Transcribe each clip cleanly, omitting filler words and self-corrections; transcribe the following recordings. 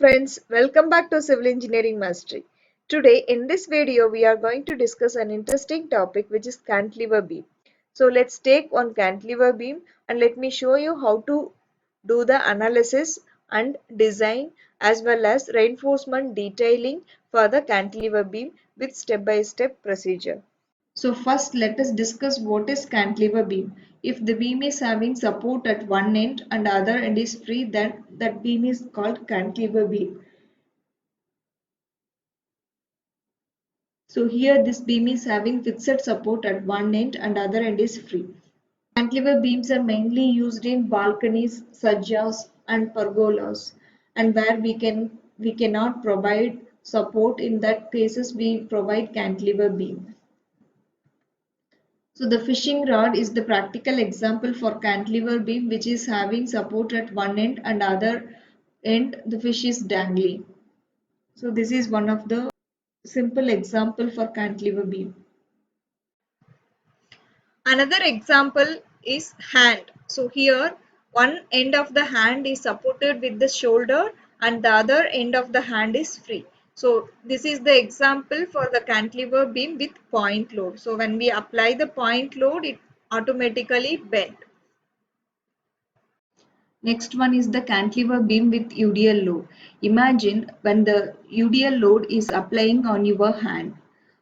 friends, welcome back to Civil Engineering Mastery. Today in this video we are going to discuss an interesting topic which is cantilever beam. So let's take one cantilever beam and let me show you how to do the analysis and design as well as reinforcement detailing for the cantilever beam with step-by-step procedure. So first let us discuss what is cantilever beam. If the beam is having support at one end and the other end is free, then that beam is called cantilever beam. So here this beam is having fixed support at one end and other end is free. Cantilever beams are mainly used in balconies, sajjas and pergolas, and where we cannot provide support, in that cases we provide cantilever beam. So the fishing rod is the practical example for cantilever beam which is having support at one end and other end the fish is dangling. So this is one of the simple example for cantilever beam. Another example is hand. So here one end of the hand is supported with the shoulder and the other end of the hand is free. So this is the example for the cantilever beam with point load. So when we apply the point load, it automatically bend. Next one is the cantilever beam with UDL load. Imagine when the UDL load is applying on your hand.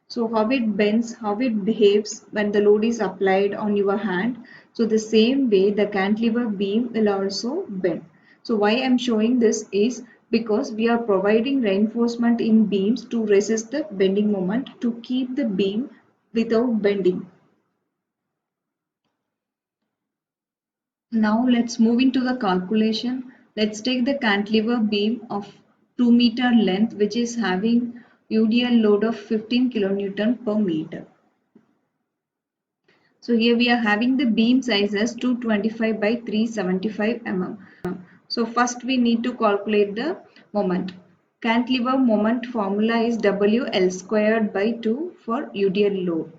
So how it bends, how it behaves when the load is applied on your hand. So the same way the cantilever beam will also bend. So why I am showing this is because we are providing reinforcement in beams to resist the bending moment to keep the beam without bending. Now let's move into the calculation. Let's take the cantilever beam of 2 meter length which is having UDL load of 15 kilonewton per meter. So here we are having the beam size as 225 by 375 mm. So first we need to calculate the moment. Cantilever moment formula is WL squared by 2 for UDL load.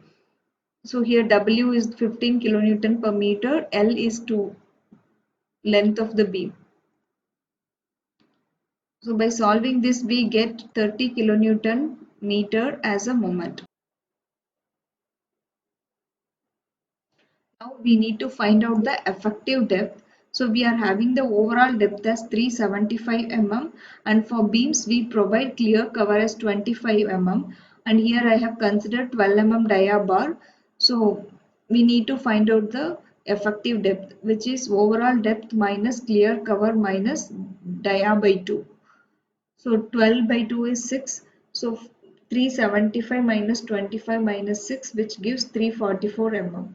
So here W is 15 kilonewton per meter, L is 2 length of the beam. So by solving this we get 30 kilonewton meter as a moment. Now we need to find out the effective depth. So we are having the overall depth as 375 mm and for beams we provide clear cover as 25 mm and here I have considered 12 mm dia bar. So we need to find out the effective depth, which is overall depth minus clear cover minus dia by 2. So 12 by 2 is 6. So 375 minus 25 minus 6, which gives 344 mm.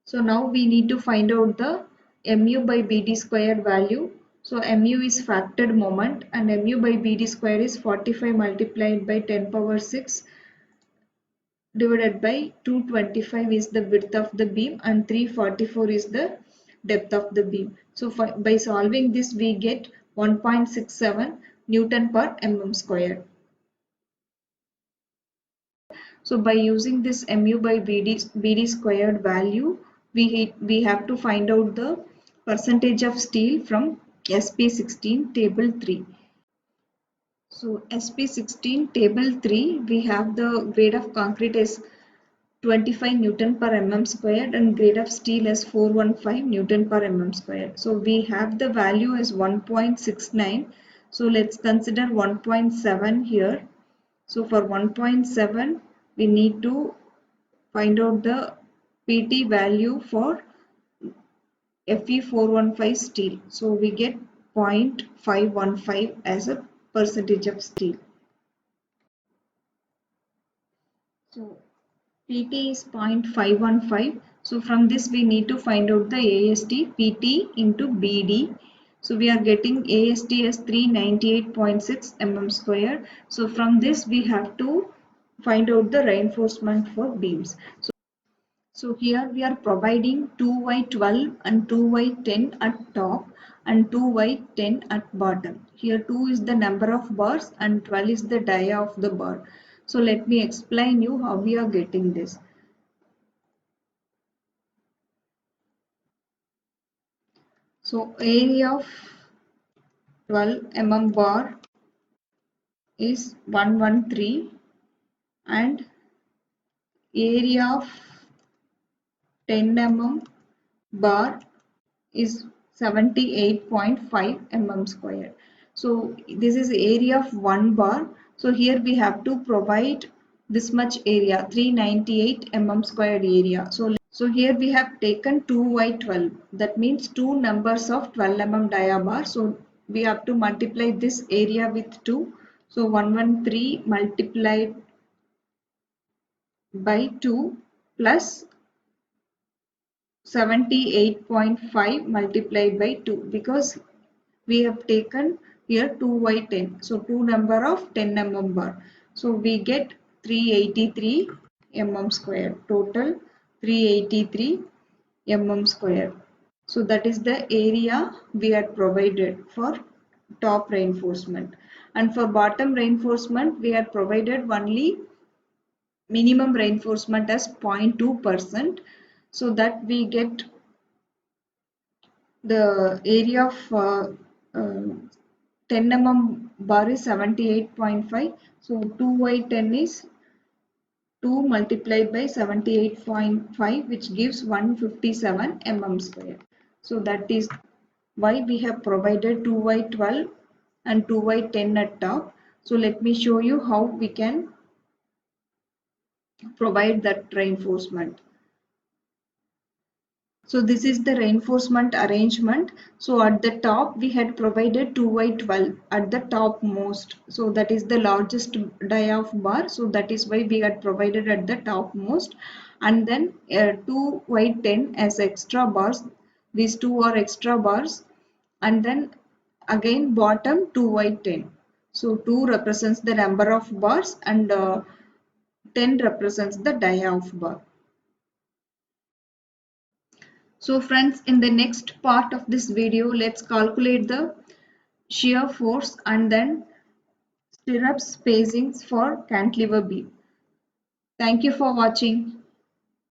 So now we need to find out the mu by bd squared value. So mu is factored moment and mu by bd square is 45 multiplied by 10 power 6 divided by 225 is the width of the beam and 344 is the depth of the beam. So by solving this we get 1.67 Newton per mm square. So by using this mu by bd squared value, we have to find out the percentage of steel from SP16 table 3. So SP16 table 3, we have the grade of concrete as 25 Newton per mm squared and grade of steel as 415 Newton per mm squared. So we have the value as 1.69. So let's consider 1.7 here. So for 1.7 we need to find out the PT value for Fe415 steel. So we get 0.515 as a percentage of steel. So PT is 0.515. So from this we need to find out the AST PT into BD. So we are getting AST as 398.6 mm square. So from this we have to find out the reinforcement for beams. So here we are providing 2y12 and 2y10 at top and 2y10 at bottom. Here 2 is the number of bars and 12 is the dia of the bar. So let me explain you how we are getting this. So area of 12 mm bar is 113 and area of 10 mm bar is 78.5 mm square. So this is area of 1 bar. So here we have to provide this much area, 398 mm squared area. So here we have taken 2y12. That means two numbers of 12 mm dia bar. So we have to multiply this area with 2. So 113 multiplied by 2 plus 78.5 multiplied by 2 because we have taken here 2y10. So 2 number of 10 mm bar. So we get 383 mm square. Total 383 mm square. So that is the area we had provided for top reinforcement. And for bottom reinforcement, we had provided only minimum reinforcement as 0.2%. So that we get the area of 10 mm bar is 78.5. So 2y10 is 2 multiplied by 78.5 which gives 157 mm square. So that is why we have provided 2y12 and 2y10 at top. So let me show you how we can provide that reinforcement. So this is the reinforcement arrangement. So at the top we had provided 2y12 at the top most. So that is the largest dia of bar. So that is why we had provided at the top most. And then 2y10 as extra bars. These two are extra bars. And then again bottom 2y10. So 2 represents the number of bars and 10 represents the dia of bar. So friends, in the next part of this video, let's calculate the shear force and then stirrup spacings for cantilever beam. Thank you for watching.